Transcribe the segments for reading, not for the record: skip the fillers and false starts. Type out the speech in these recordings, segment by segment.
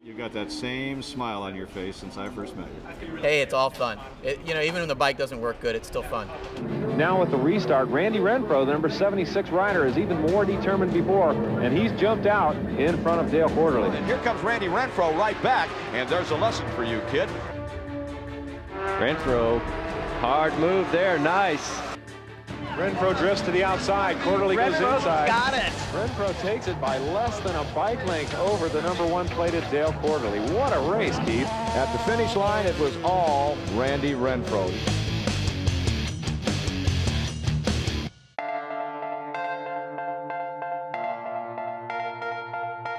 You've got that same smile on your face since I first met you. Hey, it's all fun. Even when the bike doesn't work good, it's still fun. Now with the restart, Randy Renfrow, the number 76 rider, is even more determined before, and he's jumped out in front of Dale Quarterly. And here comes Randy Renfrow right back, and there's a lesson for you, kid. Renfrow, hard move there, nice. Renfrow drifts to the outside, Quarterly goes inside. Got it! Renfrow takes it by less than a bike length over the number 1 plated Dale Quarterly. What a race, Keith. At the finish line, it was all Randy Renfrow.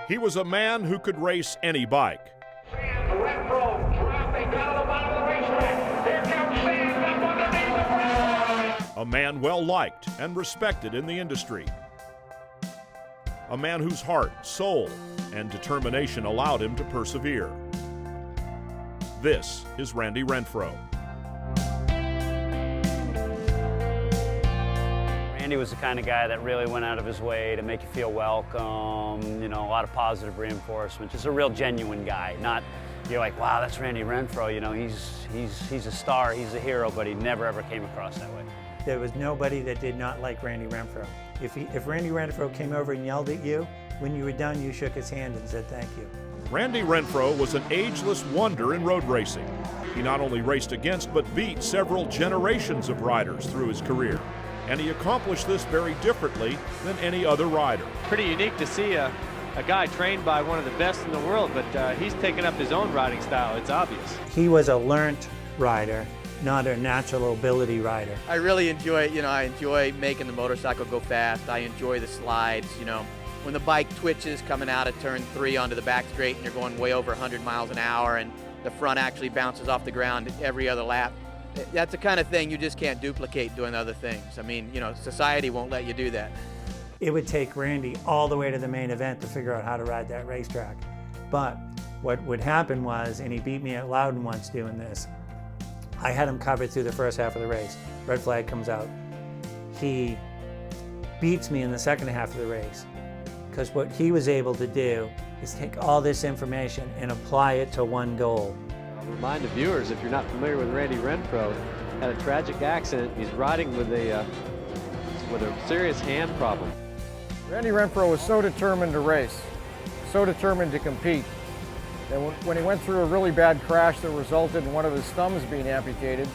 He was a man who could race any bike. Renfrow dropping out of the bottom of the racetrack. Here comes Sands up underneath the ground. A man well liked and respected in the industry. A man whose heart, soul, and determination allowed him to persevere. This is Randy Renfrow. Randy was the kind of guy that really went out of his way to make you feel welcome, a lot of positive reinforcement. Just a real genuine guy. Not, you're like, wow, that's Randy Renfrow, he's a star, he's a hero, but he never ever came across that way. There was nobody that did not like Randy Renfrow. If Randy Renfrow came over and yelled at you, when you were done, you shook his hand and said thank you. Randy Renfrow was an ageless wonder in road racing. He not only raced against, but beat several generations of riders through his career. And he accomplished this very differently than any other rider. Pretty unique to see a guy trained by one of the best in the world, but he's taken up his own riding style, it's obvious. He was a learned rider, not a natural ability rider. I really enjoy, I enjoy making the motorcycle go fast. I enjoy the slides, When the bike twitches coming out of turn 3 onto the back straight and you're going way over 100 miles an hour and the front actually bounces off the ground every other lap. That's the kind of thing you just can't duplicate doing other things. Society won't let you do that. It would take Randy all the way to the main event to figure out how to ride that racetrack. But what would happen was, and he beat me at Loudon once doing this, I had him covered through the first half of the race. Red flag comes out. He beats me in the second half of the race because what he was able to do is take all this information and apply it to one goal. I'll remind the viewers, if you're not familiar with Randy Renfrow, had a tragic accident. He's riding with a serious hand problem. Randy Renfrow was so determined to race, so determined to compete, that when he went through a really bad crash that resulted in one of his thumbs being amputated,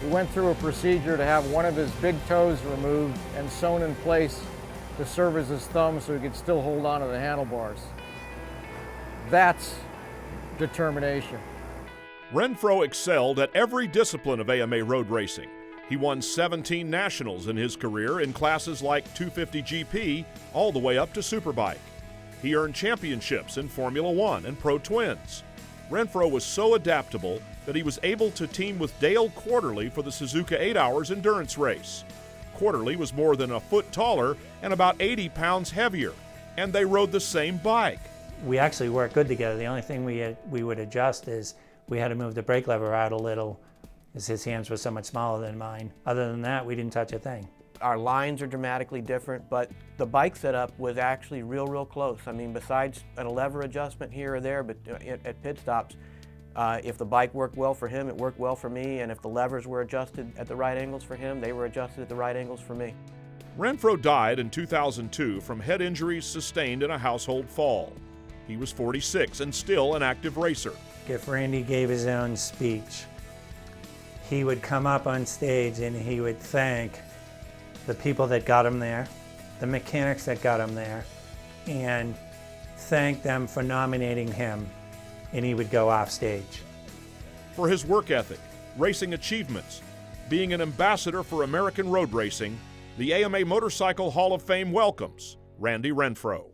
he went through a procedure to have one of his big toes removed and sewn in place to serve as his thumb so he could still hold on to the handlebars. That's determination. Renfrow excelled at every discipline of AMA road racing. He won 17 nationals in his career in classes like 250 GP all the way up to Superbike. He earned championships in Formula One and Pro Twins. Renfrow was so adaptable that he was able to team with Dale Quarterly for the Suzuka 8 Hours endurance race. Quarterly was more than a foot taller and about 80 pounds heavier, and they rode the same bike. We actually worked good together. The only thing we would adjust is we had to move the brake lever out a little as his hands were so much smaller than mine. Other than that, we didn't touch a thing. Our lines are dramatically different, but the bike setup was actually real close. Besides a lever adjustment here or there, but at pit stops, if the bike worked well for him, it worked well for me, and if the levers were adjusted at the right angles for him, they were adjusted at the right angles for me. Renfrow died in 2002 from head injuries sustained in a household fall. He was 46 and still an active racer. If Randy gave his own speech, he would come up on stage and he would thank the people that got him there, the mechanics that got him there, and thank them for nominating him, and he would go off stage. For his work ethic, racing achievements, being an ambassador for American road racing, the AMA Motorcycle Hall of Fame welcomes Randy Renfrow.